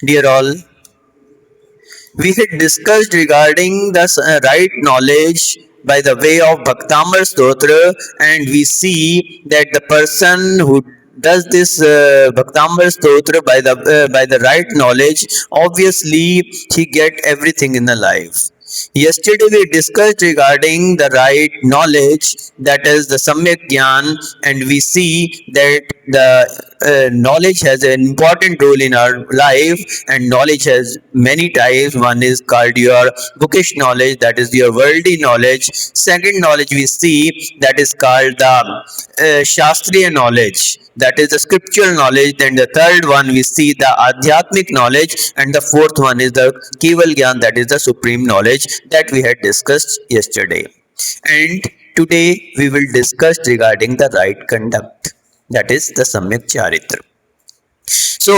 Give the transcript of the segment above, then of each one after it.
Dear all, we had discussed regarding the right knowledge by the way of Bhaktamar Stotra, and we see that the person who does this Bhaktamar Stotra by the right knowledge, obviously he get everything in the life. Yesterday we discussed regarding the right knowledge, that is the Samyak Gyan, and we see that the knowledge has an important role in our life, and knowledge has many types. One is called your bookish knowledge, that is your worldly knowledge. Second knowledge we see, that is called the Shastriya knowledge, that is the scriptural knowledge. Then the third one we see the Adhyatmic knowledge, and the fourth one is the Keval Gyan, that is the supreme knowledge that we had discussed yesterday. And today we will discuss regarding the right conduct, that is the Samyak Charitra. So,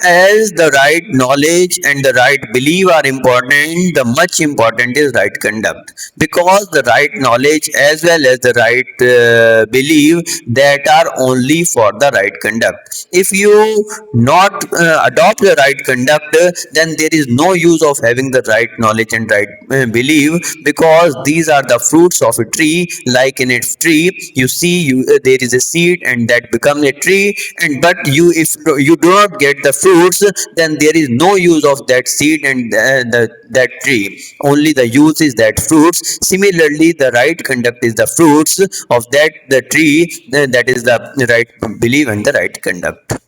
as the right knowledge and the right belief are important, the much important is right conduct, because the right knowledge as well as the right belief, that are only for the right conduct. If you not adopt the right conduct, then there is no use of having the right knowledge and right belief, because these are the fruits of a tree. Like in a tree, you see there is a seed and that becomes a tree, and but if you do not get the fruits, then there is no use of that seed and that tree. Only the use is that fruits. Similarly, the right conduct is the fruits of the tree, that is the right belief and the right conduct.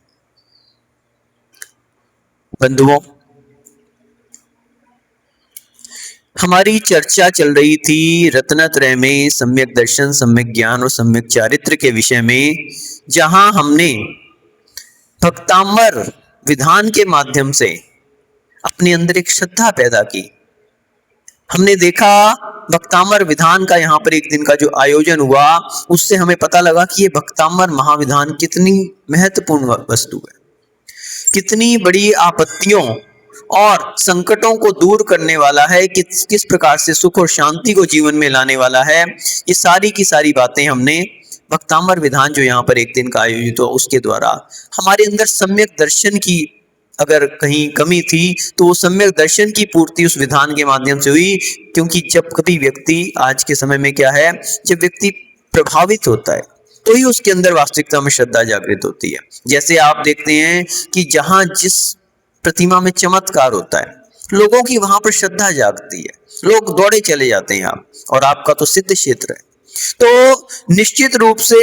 बंधुओं, हमारी चर्चा चल रही थी रत्नत्रय में सम्यक दर्शन, सम्यक ज्ञान और सम्यक चारित्र के विषय में, जहां हमने भक्तामर विधान के माध्यम से अपने अंदर एक श्रद्धा पैदा की। हमने देखा भक्तामर विधान का यहाँ पर एक दिन का जो आयोजन हुआ, उससे हमें पता लगा कि ये भक्तामर महाविधान कितनी महत्वपूर्ण वस्तु है, कितनी बड़ी आपत्तियों और संकटों को दूर करने वाला है, किस प्रकार से सुख और शांति को जीवन में लाने वाला है। ये सारी की सारी बातें हमने भक्तामर विधान जो यहाँ पर एक दिन का आयोजित हुआ उसके द्वारा, हमारे अंदर सम्यक दर्शन की अगर कहीं कमी थी तो वो सम्यक दर्शन की पूर्ति उस विधान के माध्यम से हुई। क्योंकि जब कभी व्यक्ति, आज के समय में क्या है, जब व्यक्ति प्रभावित होता है तो ही उसके अंदर वास्तविकता में श्रद्धा जागृत होती है। जैसे आप देखते हैं कि जहां जिस प्रतिमा में चमत्कार होता है, लोगों की वहां पर श्रद्धा जागती है, लोग दौड़े चले जाते हैं। आप और आपका तो सिद्ध क्षेत्र है, तो निश्चित रूप से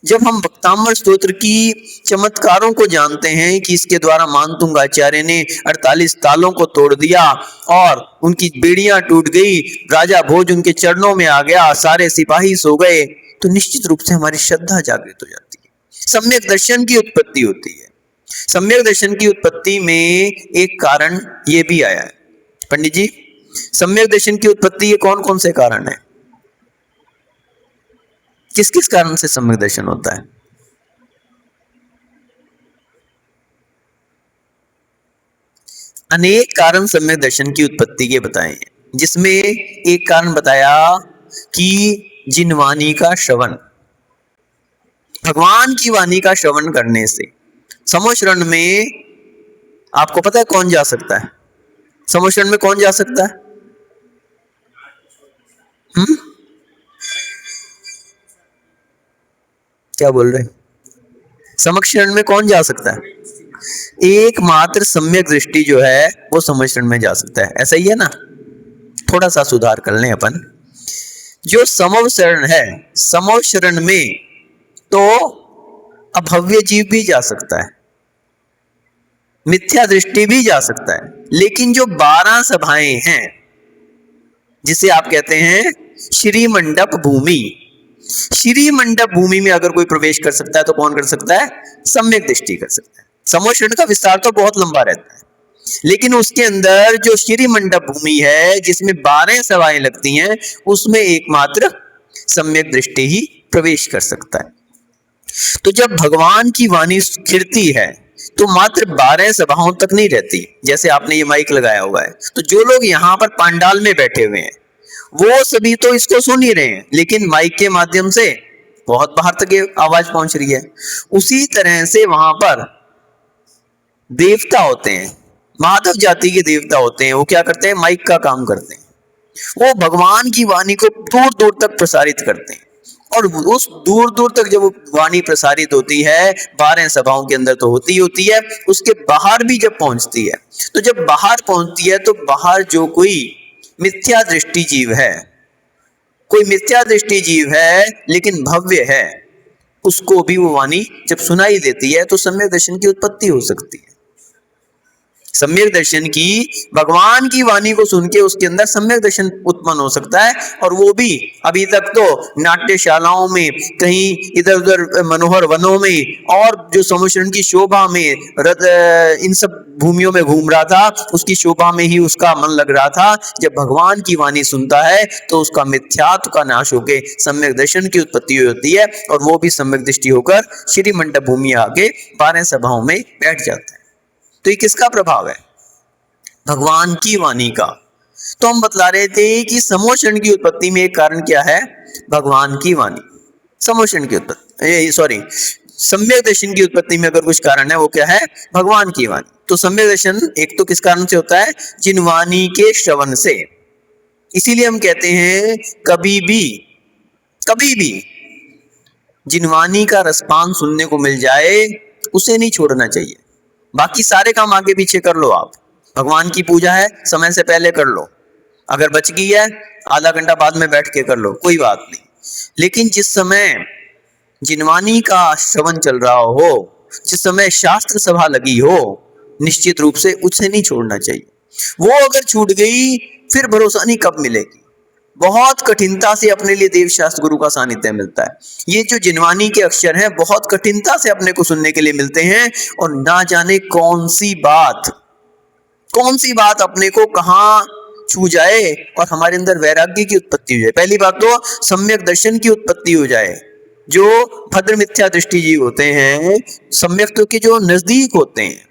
जब हम भक्तामर स्तोत्र की चमत्कारों को जानते हैं कि इसके द्वारा मानतुंग आचार्य ने 48 तालों को तोड़ दिया और उनकी बेड़ियां टूट गई, राजा भोज उनके चरणों में आ गया, सारे सिपाही सो गए, तो निश्चित रूप से हमारी श्रद्धा जागृत हो जाती है, सम्यक दर्शन की उत्पत्ति होती है। सम्यक दर्शन की उत्पत्ति में एक कारण ये भी आया है। पंडित जी, सम्यक दर्शन की उत्पत्ति के कौन कौन से कारण है? किस किस कारण से सम्यक दर्शन होता है? अनेक कारण सम्यक दर्शन की उत्पत्ति के बताए हैं, जिसमें एक कारण बताया कि जिन वाणी का श्रवण, भगवान की वाणी का श्रवण करने से समोशरण में, आपको पता है कौन जा सकता है? समोशरण में कौन जा सकता है? क्या बोल रहे हैं? समक्षरण में कौन जा सकता है? एकमात्र सम्यक दृष्टि जो है वो समक्षरण में जा सकता है। ऐसा ही है ना? थोड़ा सा सुधार कर लें अपन। जो समवशरण है, समवशरण में तो अभव्य जीव भी जा सकता है, मिथ्या दृष्टि भी जा सकता है, लेकिन जो 12 सभाएं हैं, जिसे आप कहते हैं श्री मंडप भूमि, श्री मंडप भूमि में अगर कोई प्रवेश कर सकता है तो कौन कर सकता है? सम्यक दृष्टि कर सकता है। समोशरण का विस्तार तो बहुत लंबा रहता है, लेकिन उसके अंदर जो श्री मंडप भूमि है, जिसमें 12 सभाएं लगती हैं, उसमें एकमात्र सम्यक दृष्टि ही प्रवेश कर सकता है। तो जब भगवान की वाणी खिरती है तो मात्र 12 सभाओं तक नहीं रहती। जैसे आपने ये माइक लगाया हुआ है, तो जो लोग यहाँ पर पांडाल में बैठे हुए हैं वो सभी तो इसको सुन ही रहे हैं, लेकिन माइक के माध्यम से बहुत बाहर तक ये आवाज पहुंच रही है। उसी तरह से वहां पर देवता होते हैं, माधव जाति के देवता होते हैं, वो क्या करते हैं, माइक का काम करते हैं। वो भगवान की वाणी को दूर दूर तक प्रसारित करते हैं, और उस दूर दूर तक जब वो वाणी प्रसारित होती है, 12 सभाओं के अंदर तो होती है, उसके बाहर भी जब पहुंचती है, तो जब बाहर पहुंचती है तो बाहर जो कोई मिथ्या दृष्टि जीव है, कोई मिथ्या दृष्टि जीव है लेकिन भव्य है, उसको भी वो वाणी जब सुनाई देती है तो सम्यक दर्शन की उत्पत्ति हो सकती है। सम्यक दर्शन की, भगवान की वाणी को सुन के उसके अंदर सम्यक दर्शन उत्पन्न हो सकता है, और वो भी अभी तक तो नाट्यशालाओं में, कहीं इधर उधर मनोहर वनों में, और जो समुद्रण की शोभा में, इन सब भूमियों में घूम रहा था, उसकी शोभा में ही उसका मन लग रहा था। जब भगवान की वाणी सुनता है तो उसका मिथ्यात्व का नाश होके सम्यक दर्शन की उत्पत्ति होती है, और वो भी सम्यक दृष्टि होकर श्री मंडप भूमि आगे 12 सभाओं में बैठ जाता है। तो ये किसका प्रभाव है, भगवान की वाणी का। तो हम बतला रहे थे कि समोषण की उत्पत्ति में एक कारण क्या है, भगवान की वाणी। समोषण की उत्पत्ति, सॉरी, सम्यक दर्शन की उत्पत्ति में अगर कुछ कारण है वो क्या है, भगवान की वाणी। तो सम्यक दर्शन एक तो किस कारण से होता है, जिन वाणी के श्रवण से। इसीलिए हम कहते हैं कभी भी जिन वाणी का रसपान सुनने को मिल जाए उसे नहीं छोड़ना चाहिए। बाकी सारे काम आगे पीछे कर लो, आप भगवान की पूजा है समय से पहले कर लो, अगर बच गई है आधा घंटा बाद में बैठ के कर लो, कोई बात नहीं। लेकिन जिस समय जिनवाणी का श्रवण चल रहा हो, जिस समय शास्त्र सभा लगी हो, निश्चित रूप से उसे नहीं छोड़ना चाहिए। वो अगर छूट गई फिर भरोसा नहीं कब मिलेगी। बहुत कठिनता से अपने लिए देव शास्त्र गुरु का सानिध्य मिलता है। ये जो जिनवाणी के अक्षर हैं बहुत कठिनता से अपने को सुनने के लिए मिलते हैं, और ना जाने कौन सी बात अपने को कहाँ छू जाए और हमारे अंदर वैराग्य की उत्पत्ति हो जाए। पहली बात तो सम्यक दर्शन की उत्पत्ति हो जाए। जो भद्र मिथ्या दृष्टि जीव होते हैं, सम्यक तो के जो नजदीक होते हैं,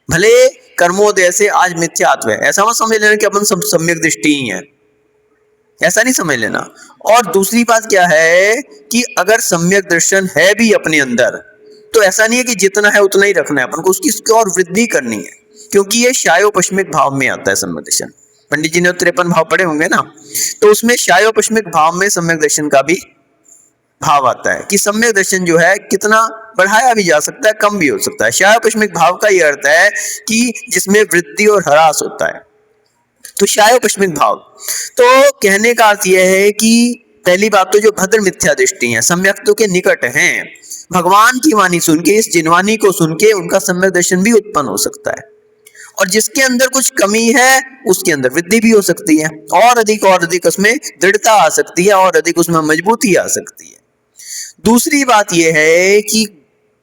भले कर्मोदय से आज मिथ्यात्व है, ऐसा मत समझ लेना कि अपन सब सम्यक दृष्टि ही है, ऐसा नहीं समझ लेना। और दूसरी बात क्या है कि अगर सम्यक दर्शन है भी अपने अंदर, तो ऐसा नहीं है कि जितना है उतना ही रखना है, अपन को उसकी और वृद्धि करनी है, क्योंकि ये शायोपश्मिक भाव में आता है सम्यक दर्शन। पंडित जी ने 53 भाव पढ़े होंगे ना, तो उसमें शायोपश्मिक भाव में सम्यक दर्शन का भी भाव आता है कि सम्यक दर्शन जो है कितना बढ़ाया भी जा सकता है, कम भी हो सकता है। शायोपश्मिक भाव का यह अर्थ है कि जिसमें वृद्धि और ह्रास होता है, तो शायोपश्मिक भाव। तो कहने का अर्थ यह है कि पहली बात तो जो भद्र मिथ्या दृष्टि है, सम्यक्तों के निकट हैं, भगवान की वाणी सुन के, इस जिनवाणी को सुन के उनका सम्यक दर्शन भी उत्पन्न हो सकता है। और जिसके अंदर कुछ कमी है उसके अंदर वृद्धि भी हो सकती है, और अधिक उसमें दृढ़ता आ सकती है, और अधिक उसमें मजबूती आ सकती है। दूसरी बात यह है कि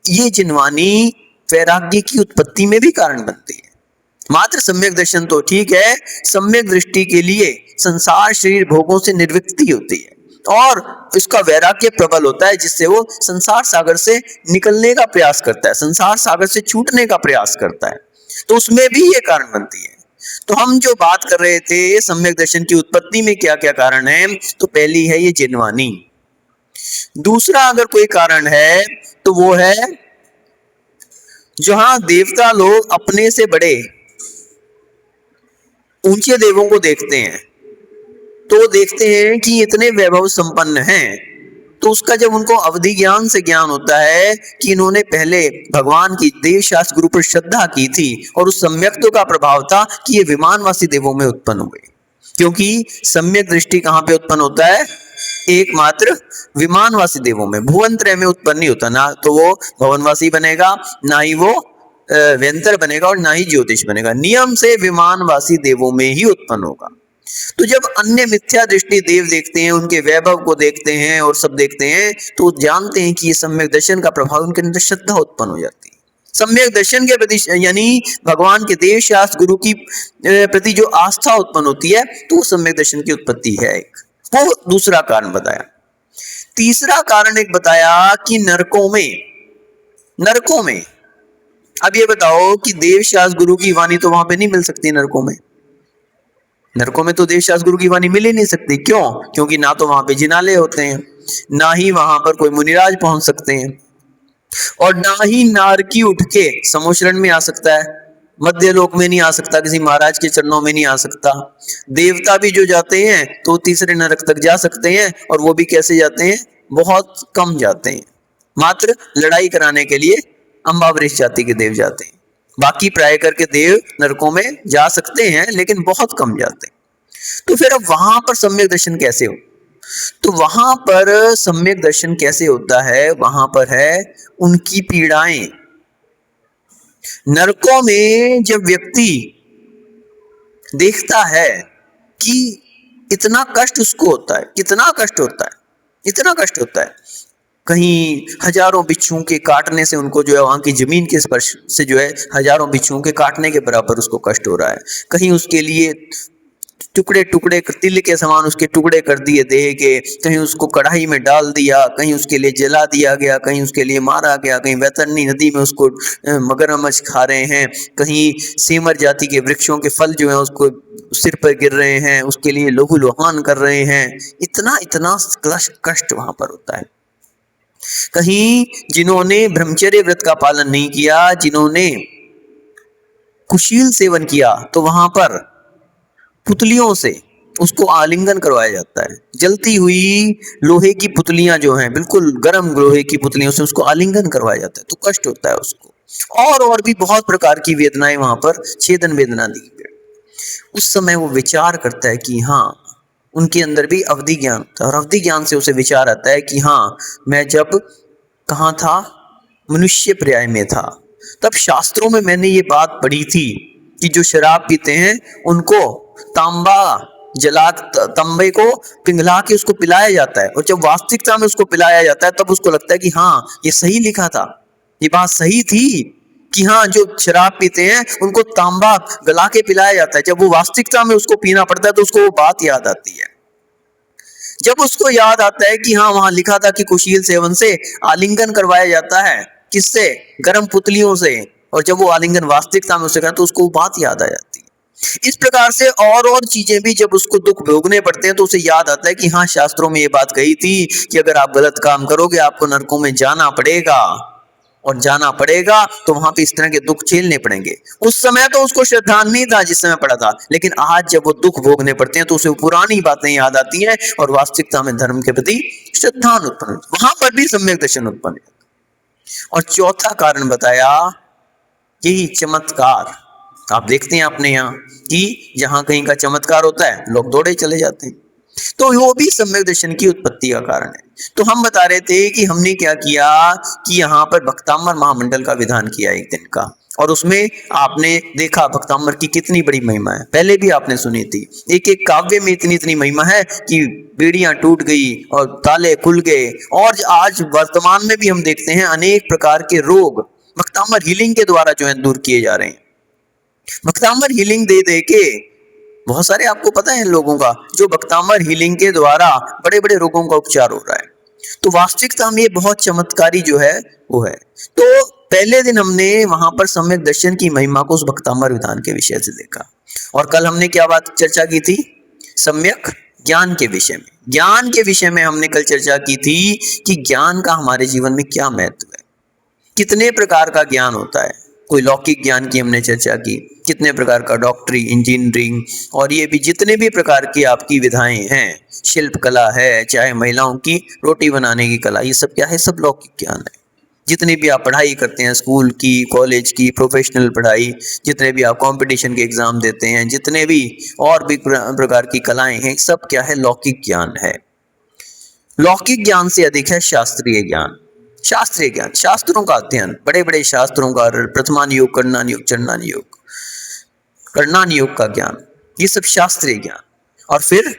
ये जिनवाणी वैराग्य की उत्पत्ति में भी कारण बनती है। मात्र सम्यक दर्शन तो ठीक है, सम्यक दृष्टि के लिए संसार शरीर भोगों से निर्वृत्ति होती है, और इसका वैराग्य प्रबल होता है, जिससे वो संसार सागर से निकलने का प्रयास करता है, संसार सागर से छूटने का प्रयास करता है। तो उसमें भी ये कारण बनती है। तो हम जो बात कर रहे थे सम्यक दर्शन की उत्पत्ति में क्या क्या कारण है, तो पहली है ये जिनवाणी। दूसरा अगर कोई कारण है तो वो है जहां देवता लोग अपने से बड़े ऊंचे देवों को देखते हैं, तो देखते हैं कि इतने वैभव संपन्न हैं, तो उसका जब उनको अवधि ज्ञान से ज्ञान होता है कि इन्होंने पहले भगवान की देव शास्त्र गुरु पर श्रद्धा की थी, और उस सम्यक्त्व का प्रभाव था कि ये विमानवासी देवों में उत्पन्न हुए। क्योंकि सम्यक दृष्टि कहाँ पे उत्पन्न होता है, एकमात्र विमानवासी देवों में, भुवनत्रय में उत्पन्न नहीं होता। ना तो वो भवनवासी बनेगा, ना ही वो व्यंतर बनेगा, और ना ही ज्योतिष बनेगा। नियम से विमानवासी देवों में ही उत्पन्न होगा। तो जब अन्य मिथ्या दृष्टि देव देखते हैं, उनके वैभव को देखते हैं और सब देखते हैं, तो जानते हैं कि ये सम्यक दर्शन का प्रभाव उनके अंदर श्रद्धा उत्पन्न हो जाती है। सम्यक दर्शन के प्रति यानी भगवान के देव शास्त्र गुरु की प्रति जो आस्था उत्पन्न होती है, तो वो सम्यक दर्शन की उत्पत्ति है एक। वो दूसरा कारण बताया। तीसरा कारण एक बताया कि नरकों में अब ये बताओ कि देव शास्त्र गुरु की वाणी तो वहां पे नहीं मिल सकती। नरकों में तो देव शास्त्र गुरु की वाणी मिल ही नहीं सकती। क्यों? क्योंकि ना तो वहां पे जिनालय होते हैं, ना ही वहां पर कोई मुनिराज पहुंच सकते हैं। और ना ही नारकी उठ के समोशरण में आ सकता है, मध्य लोक में नहीं आ सकता, किसी महाराज के चरणों में नहीं आ सकता। देवता भी जो जाते हैं तो तीसरे नरक तक जा सकते हैं, और वो भी कैसे जाते हैं, बहुत कम जाते हैं। मात्र लड़ाई कराने के लिए अम्बावृष जाति के देव जाते हैं, बाकी प्राय करके देव नरकों में जा सकते हैं लेकिन बहुत कम जाते हैं। तो फिर अब वहां पर सम्यक दर्शन कैसे हो? तो वहां पर सम्यक दर्शन कैसे होता है, वहां पर है उनकी पीड़ाएं। नरकों में जब व्यक्ति देखता है कि इतना कष्ट उसको होता है, कितना कष्ट होता है, इतना कष्ट होता है, कहीं हजारों बिच्छुओं के काटने से उनको जो है वहां की जमीन के स्पर्श से जो है हजारों बिच्छुओं के काटने के बराबर उसको कष्ट हो रहा है, कहीं उसके लिए टुकड़े टुकड़े तिल के समान उसके टुकड़े कर दिए देह के, कहीं उसको कढ़ाई में डाल दिया, कहीं उसके लिए जला दिया गया, कहीं उसके लिए मारा गया, कहीं वैतरणी नदी में उसको मगरमच्छ खा रहे हैं, कहीं सेमर जाति के वृक्षों के फल जो है उसको सिर पर गिर रहे हैं, उसके लिए लहू लुहान कर रहे हैं। इतना इतना कष्ट वहां पर होता है। कहीं जिन्होंने ब्रह्मचर्य व्रत का पालन नहीं किया, जिन्होंने कुशील सेवन किया, तो वहां पर पुतलियों से उसको आलिंगन करवाया जाता है। जलती हुई लोहे की पुतलियां जो हैं, बिल्कुल गर्म लोहे की पुतलियों से उसको आलिंगन करवाया जाता है, तो कष्ट होता है उसको। और भी बहुत प्रकार की वेदनाएं वहां पर, छेदन वेदना दी गई। उस समय वो विचार करता है कि हाँ, उनके अंदर भी अवधि ज्ञान होता है, और अवधि ज्ञान से उसे विचार आता है कि हाँ, मैं जब कहाँ था, मनुष्य पर्याय में था, तब शास्त्रों में मैंने ये बात पढ़ी थी कि जो शराब पीते हैं उनको तांबे को पिघला के उसको पिलाया जाता है, और जब वास्तविकता में उसको पिलाया जाता है तब उसको लगता है कि हाँ, ये सही लिखा था, ये बात सही थी कि हाँ, जो शराब पीते हैं उनको तांबा गला के पिलाया जाता है। जब वो वास्तविकता में उसको पीना पड़ता है तो उसको वो बात याद आती है। जब उसको याद आता है कि हाँ, वहां लिखा था कि कुशील सेवन से आलिंगन करवाया जाता है, किससे, गर्म पुतलियों से, और जब वो आलिंगन वास्तविकता में उसे करता तो उसको बात याद आ जाती है। इस प्रकार से और चीजें भी जब उसको दुख भोगने पड़ते हैं तो उसे याद आता है कि हाँ, शास्त्रों में ये बात कही थी कि अगर आप गलत काम करोगे आपको नरकों में जाना पड़ेगा, और जाना पड़ेगा तो वहां पे इस तरह के दुख झेलने पड़ेंगे। उस समय तो उसको श्रद्धा नहीं था जिस समय पड़ा था, लेकिन आज जब वो दुख भोगने पड़ते हैं तो उसे पुरानी बातें याद आती हैं, और वास्तविकता में धर्म के प्रति श्रद्धा उत्पन्न, वहां पर भी सम्यक दर्शन उत्पन्न। और चौथा कारण बताया, यही चमत्कार। आप देखते हैं अपने यहाँ कि जहां कहीं का चमत्कार होता है लोग दौड़े चले जाते हैं, तो वो भी सम्यक दर्शन की उत्पत्ति का कारण है। तो हम बता रहे थे कि हमने क्या किया कि यहाँ पर भक्ताम्बर महामंडल का विधान किया एक दिन का, और उसमें आपने देखा भक्ताम्बर की कितनी बड़ी महिमा है, पहले भी आपने सुनी थी। एक एक काव्य में इतनी इतनी महिमा है कि बेड़ियां टूट गई और ताले खुल गए, और आज वर्तमान में भी हम देखते हैं अनेक प्रकार के रोग भक्ताम्बर हीलिंग के द्वारा जो है दूर किए जा रहे हैं। भक्ताम्बर हीलिंग दे दे के बहुत सारे आपको पता है लोगों का जो भक्ताम्बर हीलिंग के द्वारा बड़े बड़े रोगों का उपचार हो रहा है। तो वास्तविकता में ये बहुत चमत्कारी जो है वो है। तो पहले दिन हमने वहां पर सम्यक दर्शन की महिमा को उस भक्ताम्बर विधान के विषय से देखा, और कल हमने क्या बात चर्चा की थी, सम्यक ज्ञान के विषय में। ज्ञान के विषय में हमने कल चर्चा की थी कि ज्ञान का हमारे जीवन में क्या महत्व है, कितने प्रकार का ज्ञान होता है। कोई लौकिक ज्ञान की हमने चर्चा की, कितने प्रकार का डॉक्टरी, इंजीनियरिंग, और ये भी जितने भी प्रकार की आपकी विधाएं हैं, शिल्प कला है, चाहे महिलाओं की रोटी बनाने की कला, ये सब क्या है, सब लौकिक ज्ञान है। जितनी भी आप पढ़ाई करते हैं, स्कूल की, कॉलेज की, प्रोफेशनल पढ़ाई, जितने भी आप कंपटीशन के एग्जाम देते हैं, जितने भी और भी प्रकार की कलाएं हैं, सब क्या है, लौकिक ज्ञान है। लौकिक ज्ञान से अधिक है शास्त्रीय ज्ञान। शास्त्रीय ज्ञान, शास्त्रों का अध्ययन, बड़े बड़े शास्त्रों का, प्रथमान योग, करणान योग, चंडान योग, करणान योग का ज्ञान, ये सब शास्त्रीय ज्ञान। और फिर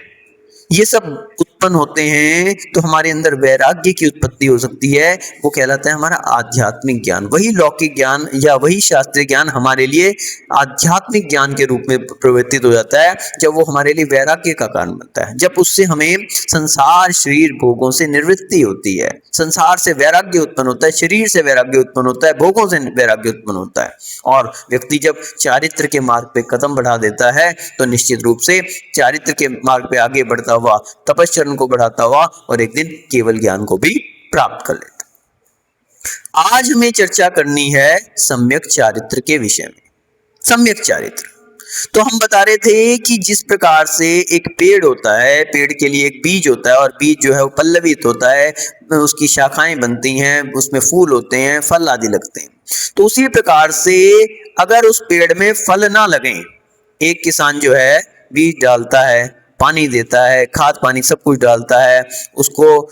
ये सब उत्पन्न होते हैं तो हमारे अंदर वैराग्य की उत्पत्ति हो सकती है, वो कहलाता है हमारा आध्यात्मिक ज्ञान। वही लौकिक ज्ञान या वही शास्त्रीय ज्ञान हमारे लिए आध्यात्मिक ज्ञान के रूप में प्रवर्तित हो जाता है जब वो हमारे लिए वैराग्य का कारण बनता है, जब उससे हमें संसार शरीर भोगों से निवृत्ति होती है, संसार से वैराग्य उत्पन्न होता है, शरीर से वैराग्य उत्पन्न होता है, भोगों से वैराग्य उत्पन्न होता है। और व्यक्ति जब चारित्र के मार्ग पे कदम बढ़ा देता है तो निश्चित रूप से चारित्र के मार्ग पे आगे बढ़ता हुआ, तपश्चरण को बढ़ाता हुआ, और एक दिन केवल ज्ञान को भी प्राप्त कर लेता। आज हमें चर्चा करनी है सम्यक चारित्र के विषय में। सम्यक चारित्र तो हम बता रहे थे कि जिस प्रकार से एक पेड़ होता है, पेड़ के लिए एक बीज होता है और बीज जो है वो पल्लवित होता है, उसकी शाखाएं बनती हैं, उसमें फूल होते हैं, फल आदि लगते हैं। तो उसी प्रकार से अगर उस पेड़ में फल ना लगे, एक किसान जो है बीज डालता है, पानी देता है, खाद पानी सब कुछ डालता है, उसको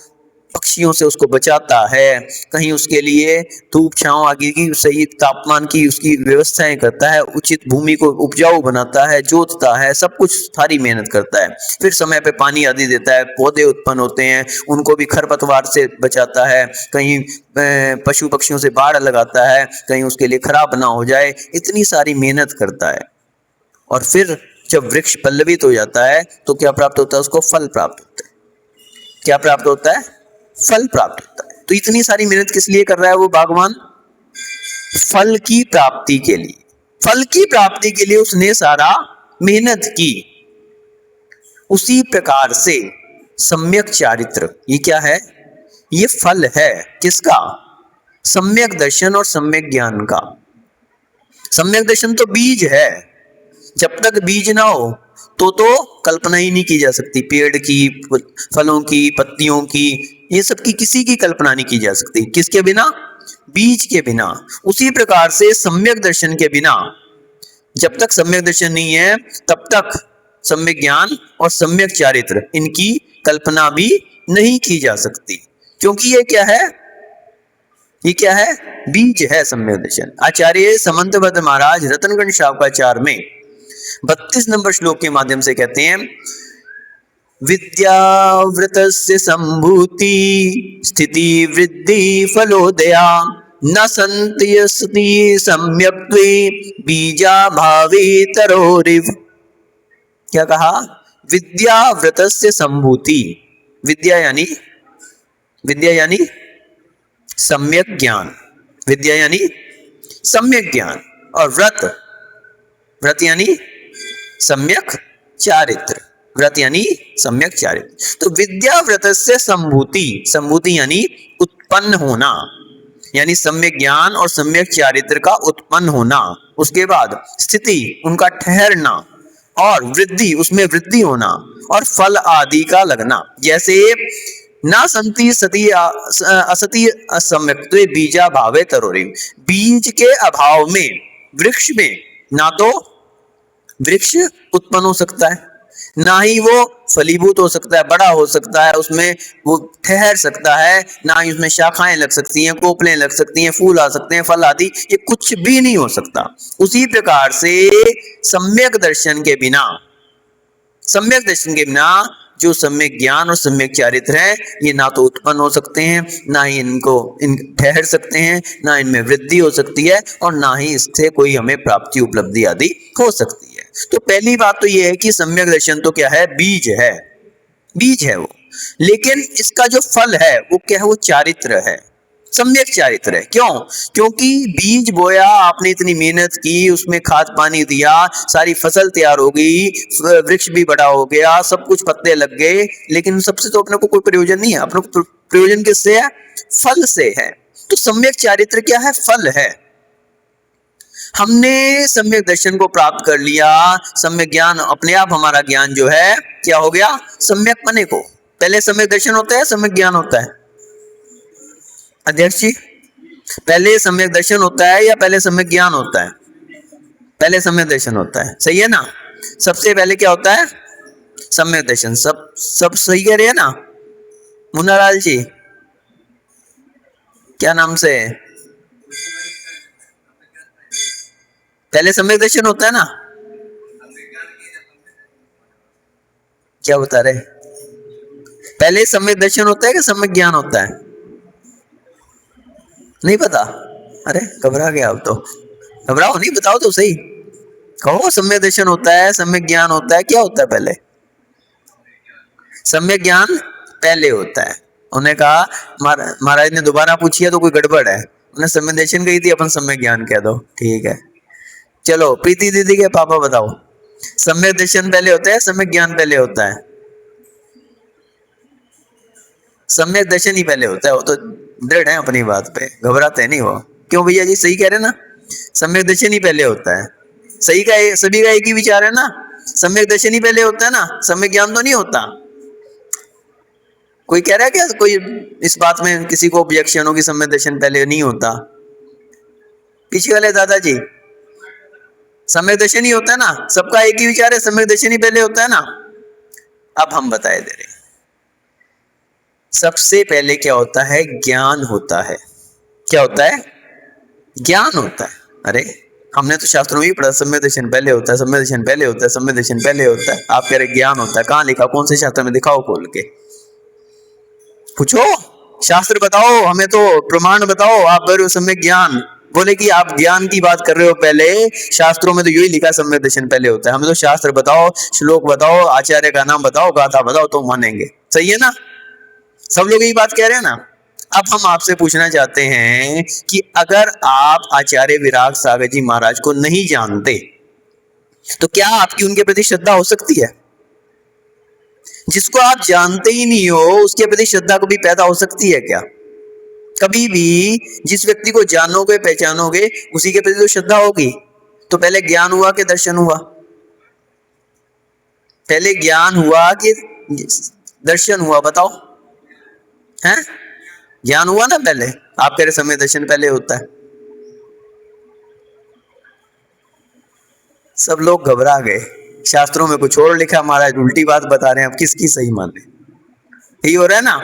पक्षियों से उसको बचाता है, कहीं उसके लिए धूप छांव आदि की सही तापमान की उसकी व्यवस्थाएं करता है, उचित भूमि को उपजाऊ बनाता है, जोतता है, सब कुछ सारी मेहनत करता है, फिर समय पे पानी आदि देता है, पौधे उत्पन्न होते हैं, उनको भी खरपतवार से बचाता है, कहीं पशु पक्षियों से बाड़ लगाता है, कहीं उसके लिए खराब ना हो जाए, इतनी सारी मेहनत करता है। और फिर जब वृक्ष पल्लवित हो जाता है तो क्या प्राप्त होता है? उसको फल प्राप्त होता है। क्या प्राप्त होता है? फल प्राप्त होता है। तो इतनी सारी मेहनत किस लिए कर रहा है वो बागवान? फल की प्राप्ति के लिए। फल की प्राप्ति के लिए उसने सारा मेहनत की। उसी प्रकार से सम्यक चारित्र ये क्या है? ये फल है। किसका? सम्यक दर्शन और सम्यक ज्ञान का। सम्यक दर्शन तो बीज है, जब तक बीज ना हो तो कल्पना ही नहीं की जा सकती। पेड़ की, फलों की, पत्तियों की, ये सब की किसी की कल्पना नहीं की जा सकती। किसके बिना? बीज के बिना। उसी प्रकार से सम्यक दर्शन के बिना, जब तक सम्यक दर्शन नहीं है तब तक सम्यक ज्ञान और सम्यक चारित्र इनकी कल्पना भी नहीं की जा सकती। क्योंकि ये क्या है? ये क्या है? बीज है सम्यक दर्शन। आचार्य समंतभद्र महाराज रतनगण शावकाचार में 32 नंबर श्लोक के माध्यम से कहते हैं, विद्यावृतस्य संभूति स्थिति वृद्धि फलोदया न संत्यसति सम्यक्त्वे बीजाभावे तरोरिव। क्या कहा? विद्यावृतस्य संभूति। विद्या यानी सम्यक ज्ञान। विद्या यानी सम्यक ज्ञान, और व्रत यानी सम्यक चारित्र। व्रत यानी सम्यक चारित्र। तो विद्या व्रतस्य संभूति, संभूति यानी उत्पन्न होना, यानी सम्यक ज्ञान और सम्यक चारित्र का उत्पन्न होना। उसके बाद स्थिति, उनका ठहरना, और वृद्धि, उसमें वृद्धि होना, और फल आदि का लगना। जैसे ना संति सती असति असम्यक्त्वे बीजा भावे तरोरि। बीज के अभाव में वृक्ष में ना तो वृक्ष उत्पन्न हो सकता है, ना ही वो फलीभूत हो सकता है, बड़ा हो सकता है, उसमें वो ठहर सकता है, ना ही उसमें शाखाएं लग सकती हैं, कोपलें लग सकती हैं, फूल आ सकते हैं, फल आदि, ये कुछ भी नहीं हो सकता। उसी प्रकार से सम्यक दर्शन के बिना जो सम्यक ज्ञान और सम्यक चारित्र है, ये ना तो उत्पन्न हो सकते हैं, ना ही इन ठहर सकते हैं, ना इनमें वृद्धि हो सकती है, और ना ही इससे कोई हमें प्राप्ति उपलब्धि आदि हो सकती है। तो पहली बात तो ये है कि सम्यक दर्शन तो क्या है? बीज है, बीज है वो। लेकिन इसका जो फल है वो क्या है? वो चारित्र है, सम्यक चारित्र है। क्यों? क्योंकि बीज बोया आपने, इतनी मेहनत की, उसमें खाद पानी दिया, सारी फसल तैयार हो गई, वृक्ष भी बड़ा हो गया, सब कुछ पत्ते लग गए, लेकिन सबसे तो अपने को कोई प्रयोजन नहीं है। अपने को प्रयोजन किससे है? फल से है। तो सम्यक चारित्र क्या है? फल है। हमने सम्यक दर्शन को प्राप्त कर लिया, सम्यक ज्ञान, अपने आप हमारा ज्ञान जो है क्या हो गया? सम्यक पने को। पहले सम्यक दर्शन होता है, सम्यक ज्ञान होता है? अध्यक्ष जी, पहले सम्यक दर्शन होता है या पहले सम्यक ज्ञान होता है? पहले सम्यक दर्शन होता है, सही है ना? सबसे पहले क्या होता है? सम्यक दर्शन। सब सही कह रहे हैं ना? मुन्नालाल जी, क्या नाम से? पहले सम्यक दर्शन होता है ना? क्या बता रहे? पहले सम्यक दर्शन होता है कि सम्यक ज्ञान होता है? नहीं पता? अरे घबरा गया अब तो। घबराओ नहीं, बताओ तो सही। कहो सम्यक दर्शन होता है, सम्यक ज्ञान होता है, क्या होता है पहले? सम्यक ज्ञान पहले होता है। उन्होंने कहा, महाराज ने दोबारा पूछी है तो कोई गड़बड़ है। उन्हें सम्यक दर्शन कही थी, अपन सम्यक ज्ञान कह दो, ठीक है। चलो प्रीति दीदी के पापा बताओ, सम्यक दर्शन पहले होता है, सम्यक ज्ञान पहले होता है? सम्यक दर्शन ही पहले होता है। वो तो दृढ़ है अपनी बात पे, घबराते नहीं वो। क्यों भैया जी, सही कह रहे ना, सम्यक दर्शन ही पहले होता है। सही का सभी का एक ही विचार है ना, सम्यक दर्शन ही पहले होता है ना, सम्यक ज्ञान तो नहीं होता। कोई कह रहा है क्या, कोई इस बात में किसी को ऑब्जेक्शन हो कि सम्यक दर्शन पहले नहीं होता? पीछे वाले दादाजी, सम्यक दर्शन ही होता है ना, सबका एक ही विचार है, सम्यक दर्शन ही पहले होता है ना। अब हम बताए दे रहे, सबसे पहले क्या होता है? ज्ञान होता है। क्या होता है? ज्ञान होता है। अरे हमने तो शास्त्रों में ही पढ़ा, सम्यक दर्शन पहले होता है, सम्यक दर्शन पहले होता है, सम्यक दर्शन पहले होता है। आप कह रहे ज्ञान होता है, कहाँ लिखा? कौन से शास्त्र में? दिखाओ खोल के, पूछो, शास्त्र बताओ हमें, तो प्रमाण बताओ। आप कह रहे हो सम्यक ज्ञान, बोले कि आप ज्ञान की बात कर रहे हो, पहले शास्त्रों में तो यही लिखा सम्यक दर्शन पहले होता है। हमें तो शास्त्र बताओ, श्लोक बताओ, आचार्य का नाम बताओ, गाथा बताओ, तो मानेंगे। सही है ना, सब लोग यही बात कह रहे हैं ना। अब हम आपसे पूछना चाहते हैं कि अगर आप आचार्य विराग सागर जी महाराज को नहीं जानते तो क्या आपकी उनके प्रति श्रद्धा हो सकती है? जिसको आप जानते ही नहीं हो उसके प्रति श्रद्धा कभी पैदा हो सकती है क्या? कभी भी जिस व्यक्ति को जानोगे पहचानोगे उसी के प्रति तो श्रद्धा होगी। तो पहले ज्ञान हुआ कि दर्शन हुआ? पहले ज्ञान हुआ कि दर्शन हुआ? बताओ, हैं? ज्ञान हुआ ना पहले। आप कह रहे समय दर्शन पहले होता है। सब लोग घबरा गए, शास्त्रों में कुछ और लिखा, महाराज उल्टी बात बता रहे हैं, अब किसकी सही माने? यही हो रहा है ना।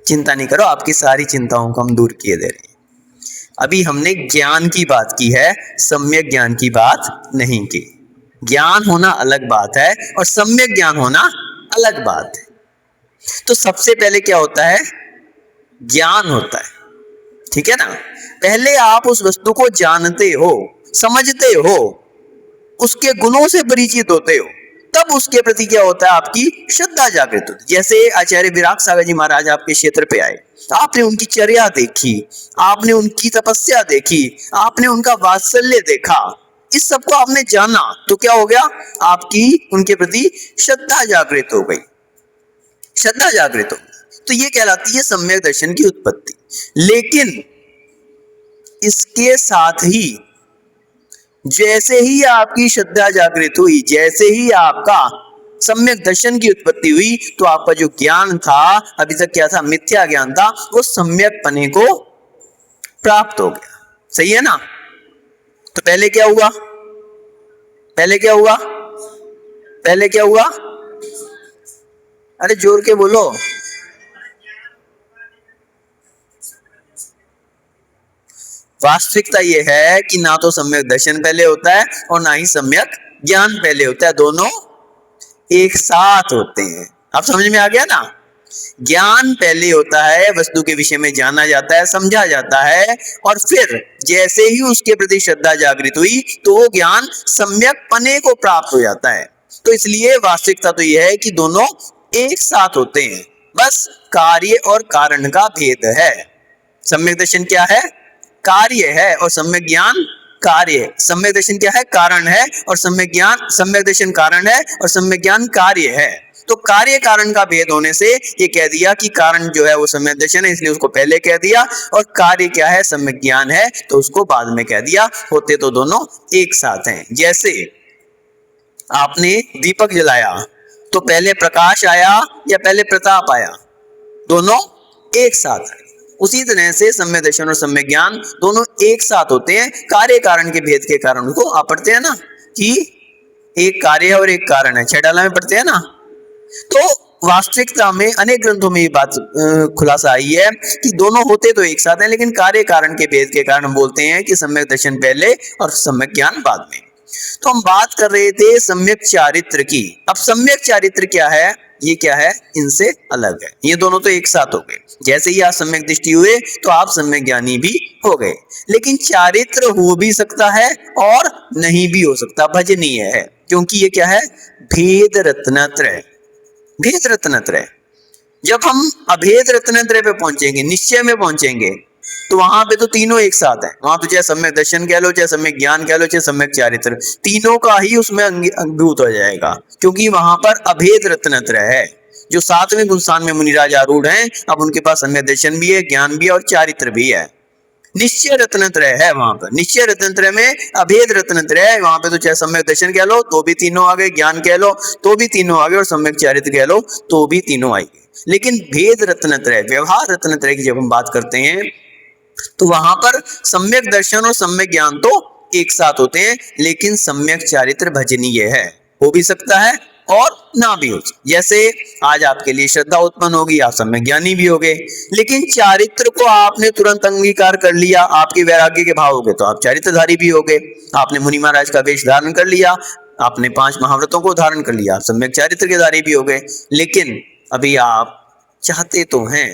चिंता नहीं करो, आपकी सारी चिंताओं को हम दूर किए दे रहे हैं। अभी हमने ज्ञान की बात की है, सम्यक ज्ञान की बात नहीं की। ज्ञान होना अलग बात है और सम्यक ज्ञान होना अलग बात है। तो सबसे पहले क्या होता है? ज्ञान होता है, ठीक है ना। पहले आप उस वस्तु को जानते हो, समझते हो, उसके गुणों से परिचित होते हो, तब उसके प्रति क्या होता है? आपकी श्रद्धा जागृत होती। जैसे आचार्य विराग सागर जी महाराज आपके क्षेत्र पे आए, आपने उनकी चर्या देखी, आपने उनकी तपस्या देखी, आपने उनका वात्सल्य देखा, इस सब को आपने जाना, तो क्या हो गया? आपकी उनके प्रति श्रद्धा जागृत हो गई। श्रद्धा जागृत हो, तो ये कहलाती है सम्यक दर्शन की उत्पत्ति। लेकिन इसके साथ ही जैसे ही आपकी श्रद्धा जागृत हुई, जैसे ही आपका सम्यक दर्शन की उत्पत्ति हुई, तो आपका जो ज्ञान था अभी तक क्या था? मिथ्या ज्ञान था, वो सम्यक पने को प्राप्त हो गया। सही है ना। तो पहले क्या हुआ? पहले क्या हुआ? पहले क्या हुआ? अरे जोर के बोलो। वास्तविकता यह है कि ना तो सम्यक दर्शन पहले होता है और ना ही सम्यक ज्ञान पहले होता है, दोनों एक साथ होते हैं। आप समझ में आ गया ना। ज्ञान पहले होता है, वस्तु के विषय में जाना जाता है, समझा जाता है, और फिर जैसे ही उसके प्रति श्रद्धा जागृत हुई तो वो ज्ञान सम्यक पने को प्राप्त हो जाता है। तो इसलिए वास्तविकता तो यह है कि दोनों एक साथ होते हैं, बस कार्य और कारण का भेद है। सम्यक दर्शन क्या है? कार्य है, और सम्यक ज्ञान कार्य। सम्यक दर्शन क्या है? कारण है, और सम्यक ज्ञान, सम्यक दर्शन कारण है और सम्यक ज्ञान कार्य है। तो कार्य कारण का भेद होने से ये कह दिया कि कारण जो है वो सम्यक दर्शन है, इसलिए उसको पहले कह दिया, और कार्य क्या है? सम्यक ज्ञान है, तो उसको बाद में कह दिया। होते तो दोनों एक साथ हैं। जैसे आपने दीपक जलाया तो पहले प्रकाश आया या पहले प्रताप आया? दोनों एक साथ आए। उसी तरह से सम्यक दर्शन और सम्यक ज्ञान दोनों एक साथ होते हैं। कार्य कारण के भेद के कारण को आप पढ़ते हैं ना कि एक कार्य है और एक कारण है, छेडाला में पढ़ते हैं ना। तो वास्तविकता में अनेक ग्रंथों में ये बात खुलासा आई है कि दोनों होते तो एक साथ हैं, लेकिन कार्य कारण के भेद के कारण हम बोलते हैं कि सम्यक दर्शन पहले और सम्यक ज्ञान बाद में। तो हम बात कर रहे थे सम्यक चारित्र की। अब सम्यक चारित्र क्या है? ये क्या है? इनसे अलग है। ये दोनों तो एक साथ हो गए। जैसे ही आप सम्यक दृष्टि हुए तो आप सम्यक ज्ञानी भी हो गए। लेकिन चारित्र हो भी सकता है और नहीं भी हो सकता, भजनीय है, क्योंकि ये क्या है? भेद रत्नत्रय। भेद रत्नत्रय। जब हम अभेद रत्नत्रय पे पहुंचेंगे, निश्चय में पहुंचेंगे, तो वहां पे तो तीनों एक साथ है। वहां तो चाहे सम्यक दर्शन कह लो, चाहे सम्यक ज्ञान कह लो, चाहे सम्यक चारित्र, तीनों का ही उसमें अंगीभूत हो जाएगा, क्योंकि वहां पर अभेद रत्नत्रय है। जो 7वें गुणस्थान में मुनिराज आरूढ़ हैं, अब उनके पास सम्यक दर्शन भी है, ज्ञान भी है और चारित्र भी है। निश्चय रत्नत्रय है वहां पर, निश्चय रत्नत्रय में अभेद रत्नत्रय है, वहां पे तो चाहे सम्यक दर्शन कह लो तो भी तीनों आ गए, ज्ञान कह लो तो भी तीनों आ गए, और सम्यक चारित्र कह लो तो भी तीनों आएंगे। लेकिन भेद रत्नत्रय, व्यवहार रत्नत्रय की जब हम बात करते हैं तो वहां पर सम्यक दर्शन और सम्यक ज्ञान तो एक साथ होते हैं, लेकिन सम्यक चारित्र भजनीय है, हो भी सकता है और ना भी हो। जैसे आज आपके लिए श्रद्धा उत्पन्न होगी, आप सम्यक ज्ञानी भी होगे, लेकिन चारित्र को आपने तुरंत अंगीकार कर लिया, आपके वैराग्य के भाव हो गए तो आप चारित्रधारी भी होगे। आपने मुनि महाराज का वेश धारण कर लिया, आपने 5 महाव्रतों को धारण कर लिया, आप सम्यक चारित्र के धारी भी हो गए। लेकिन अभी आप चाहते तो हैं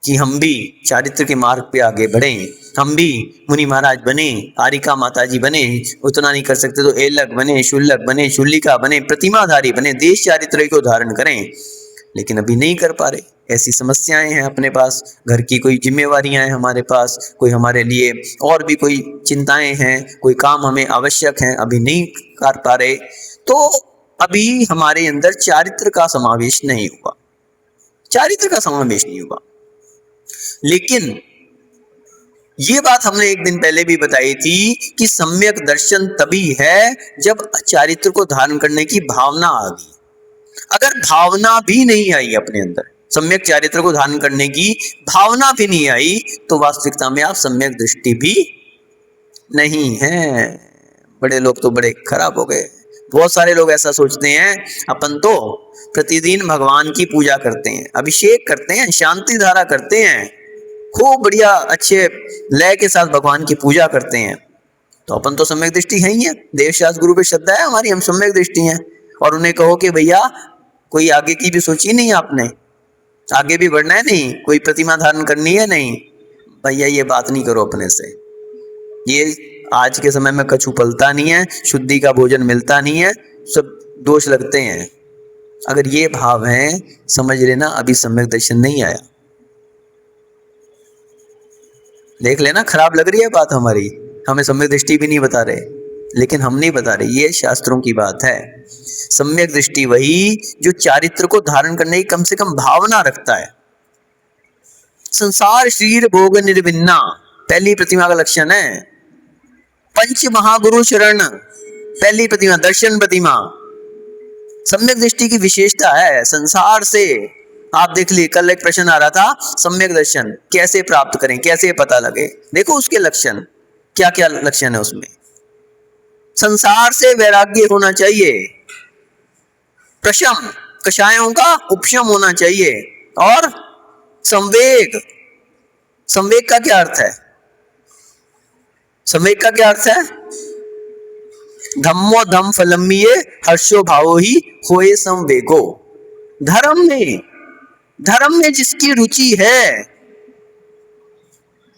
कि हम भी चारित्र के मार्ग पे आगे बढ़ें, हम भी मुनि महाराज बने, आरिका माताजी बने, उतना नहीं कर सकते तो एलक बने, शुल्लक बने, शुल्लिका बने, प्रतिमाधारी बने, देश चारित्र को धारण करें, लेकिन अभी नहीं कर पा रहे। ऐसी समस्याएं हैं अपने पास, घर की कोई जिम्मेवारियां हैं हमारे पास, कोई हमारे लिए और भी कोई चिंताएं हैं, कोई काम हमें आवश्यक है, अभी नहीं कर पा रहे, तो अभी हमारे अंदर चारित्र का समावेश नहीं हुआ, चारित्र का समावेश नहीं हुआ। लेकिन ये बात हमने एक दिन पहले भी बताई थी कि सम्यक दर्शन तभी है जब चारित्र को धारण करने की भावना आ गई। अगर भावना भी नहीं आई अपने अंदर, सम्यक चारित्र को धारण करने की भावना भी नहीं आई, तो वास्तविकता में आप सम्यक दृष्टि भी नहीं है। बड़े लोग तो बड़े खराब हो गए। बहुत सारे लोग ऐसा सोचते हैं, अपन तो प्रतिदिन भगवान की पूजा करते हैं, अभिषेक करते हैं, शांति धारा करते हैं, खूब बढ़िया अच्छे लय के साथ भगवान की पूजा करते हैं, तो अपन तो सम्यक दृष्टि है ही है, देवशास्त्र गुरु पे श्रद्धा है हमारी, हम सम्यक दृष्टि हैं। और उन्हें कहो कि भैया कोई आगे की भी सोची नहीं, आपने आगे भी बढ़ना है, नहीं कोई प्रतिमा धारण करनी है, नहीं भैया ये बात नहीं करो अपने से। ये आज के समय में कछु पलता नहीं है, शुद्धि का भोजन मिलता नहीं है, सब दोष लगते हैं। अगर ये भाव है, समझ लेना अभी सम्यक दर्शन नहीं आया। देख लेना, खराब लग रही है बात हमारी, हमें सम्यक दृष्टि भी नहीं बता रहे, लेकिन हम नहीं बता रहे, ये शास्त्रों की बात है। सम्यक दृष्टि वही जो चारित्र को धारण करने की कम से कम भावना रखता है। संसार शरीर भोग निर्विन्ना पहली प्रतिमा का लक्षण है। पंच महागुरु शरण पहली प्रतिमा, दर्शन प्रतिमा सम्यक दृष्टि की विशेषता है। संसार से आप देख लीजिए, कल एक प्रश्न आ रहा था, सम्यक दर्शन कैसे प्राप्त करें, कैसे पता लगे। देखो उसके लक्षण क्या क्या लक्षण है उसमें। संसार से वैराग्य होना चाहिए, प्रशम कषायों का उपशम होना चाहिए, और संवेग, संवेग का क्या अर्थ है, संवेग का क्या अर्थ है, धम्मो धम फलम्ये हर्षो भावो ही होए संवेगो। धर्म में जिसकी रुचि है,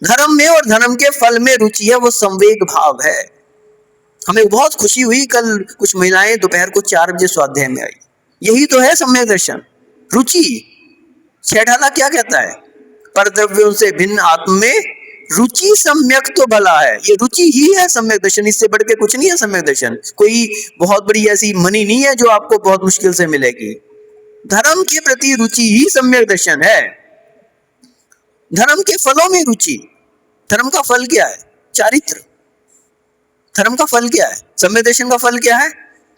धर्म में और धर्म के फल में रुचि है, वो संवेग भाव है। हमें बहुत खुशी हुई, कल कुछ महिलाएं दोपहर को 4 बजे स्वाध्याय में आई। यही तो है सम्यक दर्शन, रुचि। छेठाला क्या कहता है, परद्रव्यों से भिन्न आत्म में रुचि सम्यक तो भला है। ये रुचि ही है सम्यक दर्शन, इससे बढ़ के कुछ नहीं है सम्यक दर्शन। कोई बहुत बड़ी ऐसी मनी नहीं है जो आपको बहुत मुश्किल से मिलेगी। धर्म के प्रति रुचि ही सम्यक दर्शन है। धर्म के फलों में रुचि, धर्म का फल क्या है, चारित्र। धर्म का फल क्या है, सम्यक दर्शन का फल क्या है,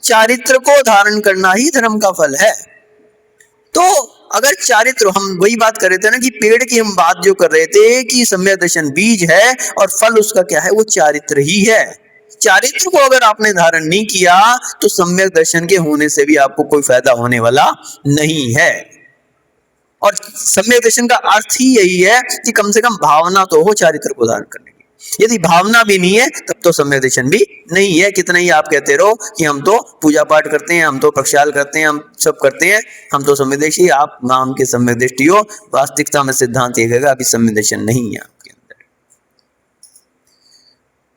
चारित्र को धारण करना ही धर्म का फल है। तो अगर चारित्र, हम वही बात कर रहे थे ना कि पेड़ की हम बात जो कर रहे थे कि सम्यक दर्शन बीज है और फल उसका क्या है, वो चारित्र ही है। चारित्र को अगर आपने धारण नहीं किया तो सम्यक दर्शन के होने से भी आपको कोई फायदा होने वाला नहीं है। और सम्यक दर्शन का अर्थ ही यही है कि कम से कम भावना तो हो चारित्र को धारण करने की। यदि भावना भी नहीं है तब तो सम्यक दर्शन भी नहीं है। कितना ही आप कहते रहो कि हम तो पूजा पाठ करते हैं, हम तो प्रक्षाल करते हैं, हम सब करते हैं, हम तो सम्यक दर्शी, आप नाम के सम्यक दृष्टि हो, वास्तविकता में सिद्धांत ये कहेगा अभी सम्यक दर्शन नहीं है आपके अंदर।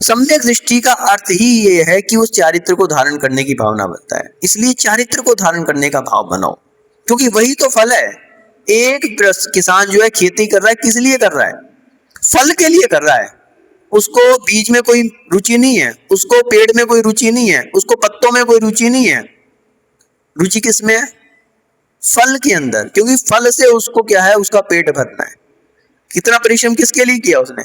सम्यक दृष्टि का अर्थ ही ये है कि उस चारित्र को धारण करने की भावना बनता है। इसलिए चारित्र को धारण करने का भाव बनाओ, क्योंकि वही तो फल है। एक किसान जो है खेती कर रहा है, किस लिए कर रहा है, फल के लिए कर रहा है। उसको बीज में कोई रुचि नहीं है, उसको पेड़ में कोई रुचि नहीं है, उसको पत्तों में कोई रुचि नहीं है। रुचि किस में है, फल के अंदर, क्योंकि फल से उसको क्या है, उसका पेट भरना है। कितना परिश्रम किसके लिए किया उसने,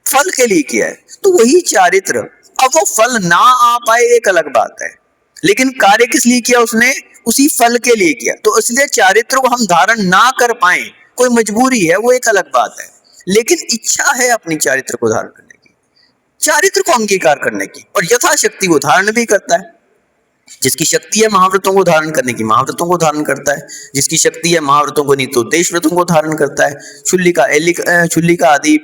फल के लिए किया है। तो वही चारित्र, अब वो फल ना आ पाए एक अलग बात है, लेकिन कार्य किस लिए किया उसने, उसी फल के लिए किया। तो इसलिए चारित्र को हम धारण ना कर पाए, कोई मजबूरी है, वो एक अलग बात है, लेकिन इच्छा है अपनी चारित्र को धारण करने की, चारित्र को अंगीकार करने की, और यथाशक्ति वो धारण भी करता है। जिसकी शक्ति है महाव्रतों को धारण करने की, महाव्रतों को धारण करता है। जिसकी शक्ति है महाव्रतों को नहीं तो देश व्रतों को धारण करता है। शुल्लिका आदि,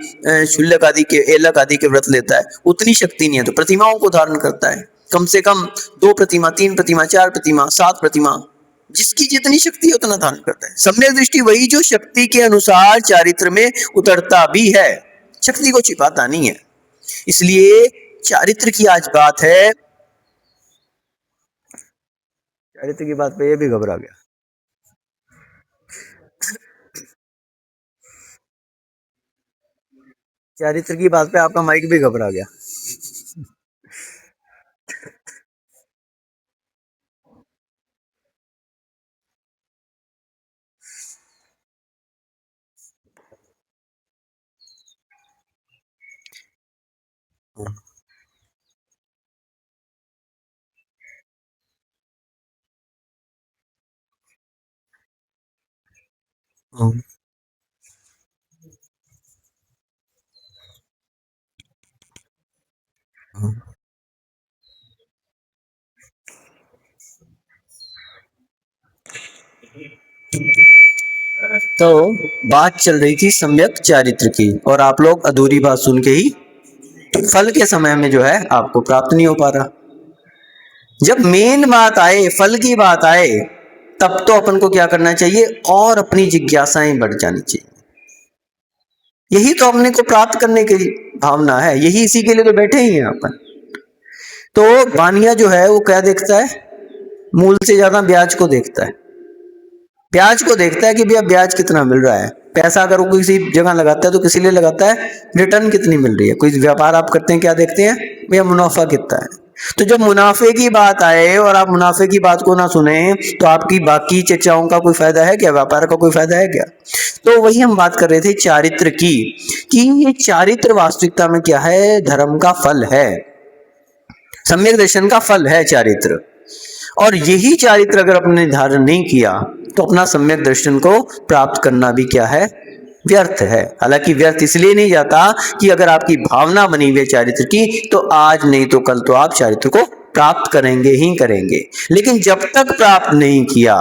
शुल्लक आदि के, एलक आदि के व्रत लेता है, उतनी शक्ति नहीं है तो प्रतिमाओं को धारण करता है। कम से कम 2 प्रतिमा, 3 प्रतिमा, 4 प्रतिमा, 7 प्रतिमा, जिसकी जितनी शक्ति है उतना धारण करता है। सम्यक दृष्टि वही जो शक्ति के अनुसार चारित्र में उतरता भी है, शक्ति को छिपाता नहीं है। इसलिए चारित्र की आज बात है। चारित्र की बात पे ये भी घबरा गया। चारित्र की बात पे आपका माइक भी घबरा गया। तो बात चल रही थी सम्यक चारित्र की, और आप लोग अधूरी बात सुन के ही फल के समय में जो है आपको प्राप्त नहीं हो पा रहा। जब मेन बात आए, फल की बात आए, तब तो अपन को क्या करना चाहिए, और अपनी जिज्ञासाएं बढ़ जानी चाहिए। यही तो अपने को प्राप्त करने की भावना है, यही इसी के लिए तो बैठे ही हैं अपन। तो बानिया जो है वो क्या देखता है, मूल से ज्यादा ब्याज को देखता है। ब्याज को देखता है कि भैया ब्याज कितना मिल रहा है। पैसा अगर वो किसी जगह लगाता है तो किसी लिए लगाता है, रिटर्न कितनी मिल रही है। कोई व्यापार आप करते हैं, क्या देखते हैं, भैया मुनाफा कितना है। तो जब मुनाफे की बात आए और आप मुनाफे की बात को ना सुने, तो आपकी बाकी चर्चाओं का कोई फायदा है क्या, व्यापार का कोई फायदा है क्या। तो वही हम बात कर रहे थे चारित्र की, कि ये चारित्र वास्तविकता में क्या है, धर्म का फल है, सम्यक दर्शन का फल है चारित्र। और यही चारित्र अगर अपने धारण नहीं किया तो अपना सम्यक दर्शन को प्राप्त करना भी क्या है, व्यर्थ है। हालांकि व्यर्थ इसलिए नहीं जाता कि अगर आपकी भावना बनी हुई है चारित्र की, तो आज नहीं तो कल तो आप चारित्र को प्राप्त करेंगे ही करेंगे। लेकिन जब तक प्राप्त नहीं किया